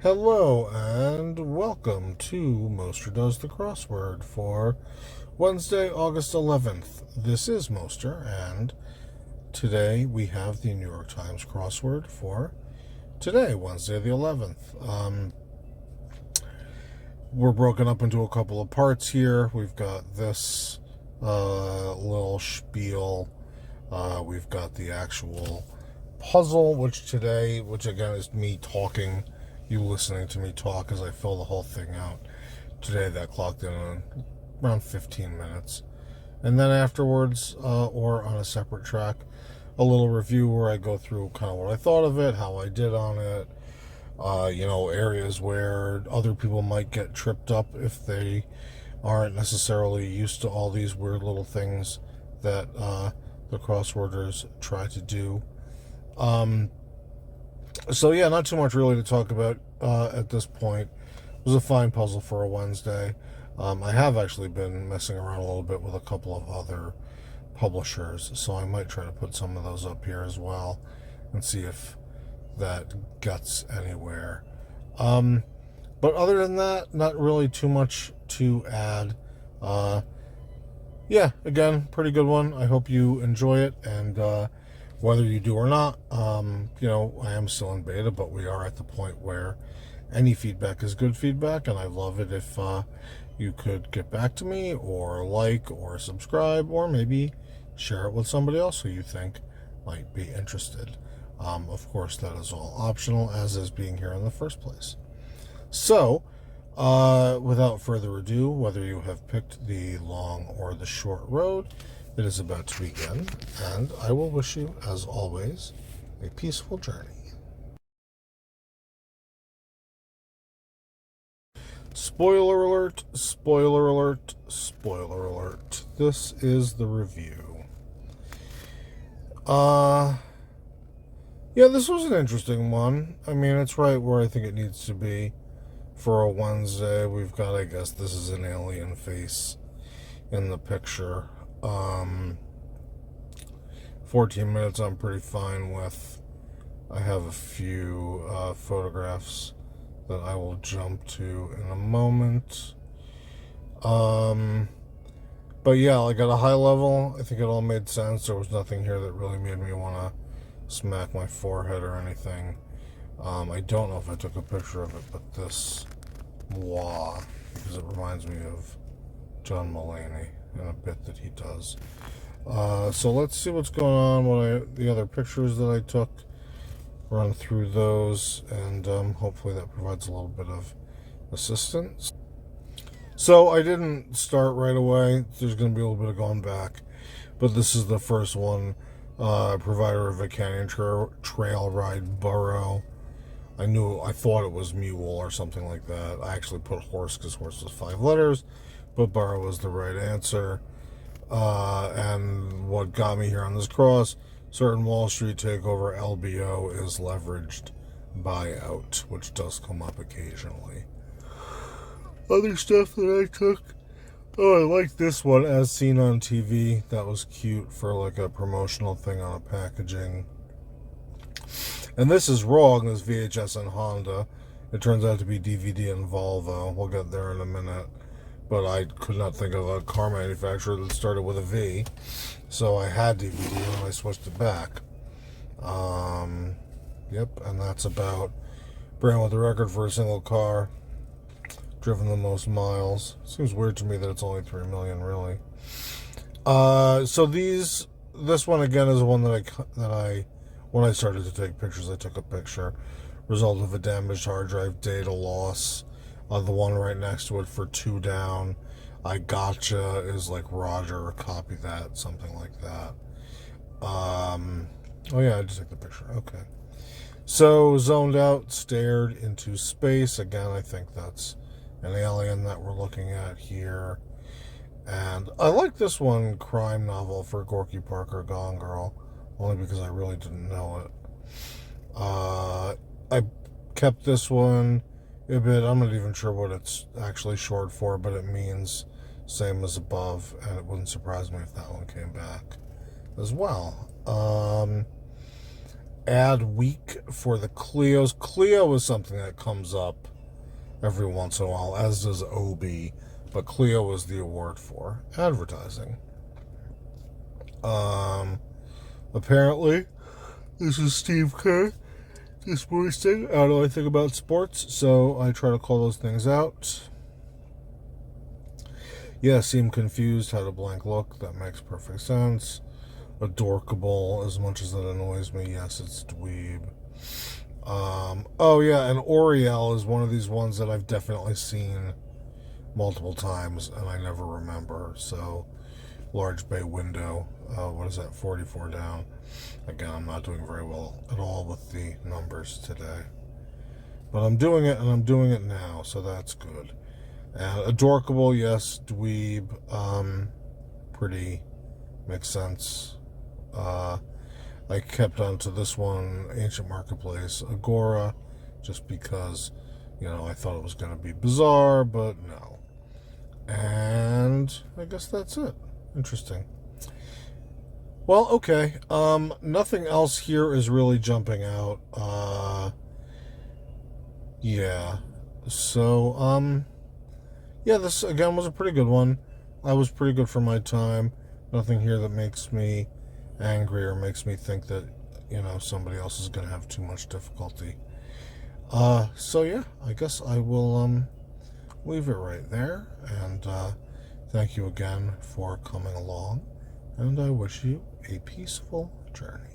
Hello and welcome to Moster Does the Crossword for Wednesday, August 11th. This is Moster, and today we have the New York Times crossword for today, Wednesday the 11th. We're broken up into a couple of parts here. We've got this little spiel. We've got the actual puzzle, which again is me talking, you listening to me talk as I fill the whole thing out. Today that clocked in on around 15 minutes. And then afterwards, or on a separate track, a little review where I go through kind of what I thought of it, how I did on it, areas where other people might get tripped up if they aren't necessarily used to all these weird little things that the crossworders try to do. So yeah, not too much really to talk about at this point. It was a fine puzzle for a Wednesday. I have actually been messing around a little bit with a couple of other publishers, so I might try to put some of those up here as well and see if that gets anywhere. But other than that, not really too much to add. Yeah, again, pretty good one. I hope you enjoy it, and whether you do or not, I am still in beta, but we are at the point where any feedback is good feedback, and I love it if you could get back to me, or like, or subscribe, or maybe share it with somebody else who you think might be interested. Of course, that is all optional, as is being here in the first place. So, without further ado, whether you have picked the long or the short road, it is about to begin, and I will wish you, as always, a peaceful journey. Spoiler alert, spoiler alert, spoiler alert. This is the review. Yeah, this was an interesting one. I mean, it's right where I think it needs to be for a Wednesday. We've got, I guess, this is an alien face in the picture. 14 minutes I'm pretty fine with. I have a few photographs that I will jump to in a moment. But yeah, like at a high level, I think it all made sense. There was nothing here that really made me want to smack my forehead or anything. I don't know if I took a picture of it, but this moi, because it reminds me of John Mulaney and a bit that he does. So let's see what's going on. The other pictures that I took, run through those, and hopefully that provides a little bit of assistance. So I didn't start right away. There's going to be a little bit of going back, but this is the first one. Provider of a canyon trail ride burro. I thought it was mule or something like that. I actually put horse because horse was 5 letters, but burro was the right answer. And what got me here on this cross, certain Wall Street takeover LBO is leveraged buyout, which does come up occasionally. Other stuff that I took, I like this one, as seen on TV. That was cute for like a promotional thing on a packaging. And this is wrong, this VHS and Honda. It turns out to be DVD and Volvo. We'll get there in a minute. But I could not think of a car manufacturer that started with a V. So I had DVD and I switched it back. Yep, and that's about brand with the record for a single car. Driven the most miles. Seems weird to me that it's only 3 million, really. So this one again is one that when I started to take pictures, I took a picture. Result of a damaged hard drive, data loss. The one right next to it for 2 down. I gotcha is like Roger, copy that, something like that. Oh yeah, I just took the picture. Okay. So zoned out, stared into space. Again, I think that's an alien that we're looking at here. And I like this one, crime novel for Gorky Parker, Gone Girl, only because I really didn't know it. I kept this one a bit. I'm not even sure what it's actually short for, but it means same as above, and it wouldn't surprise me if that one came back as well. ad week for the Clios. Clio is something that comes up every once in a while, as does OB, but Clio is the award for advertising. Apparently, this is Steve Kerr, this sports thing. I don't know anything about sports, so I try to call those things out. Yeah, seem confused, had a blank look. That makes perfect sense. Adorkable, as much as that annoys me. Yes, it's dweeb. Oh yeah, and Oriel is one of these ones that I've definitely seen multiple times, and I never remember. So, large bay window. What is that? 44 down. Again, I'm not doing very well at all with the numbers today, but I'm doing it, and I'm doing it now, so that's good. And adorkable, yes. Dweeb, pretty, makes sense. I kept on to this one, Ancient Marketplace, Agora, just because, I thought it was going to be bizarre, but no. And I guess that's it. Interesting. Well, okay. Nothing else here is really jumping out. Yeah. So, yeah, this again was a pretty good one. I was pretty good for my time. Nothing here that makes me angry or makes me think that, somebody else is going to have too much difficulty. So yeah, I guess I will leave it right there. And thank you again for coming along. And I wish you a peaceful journey.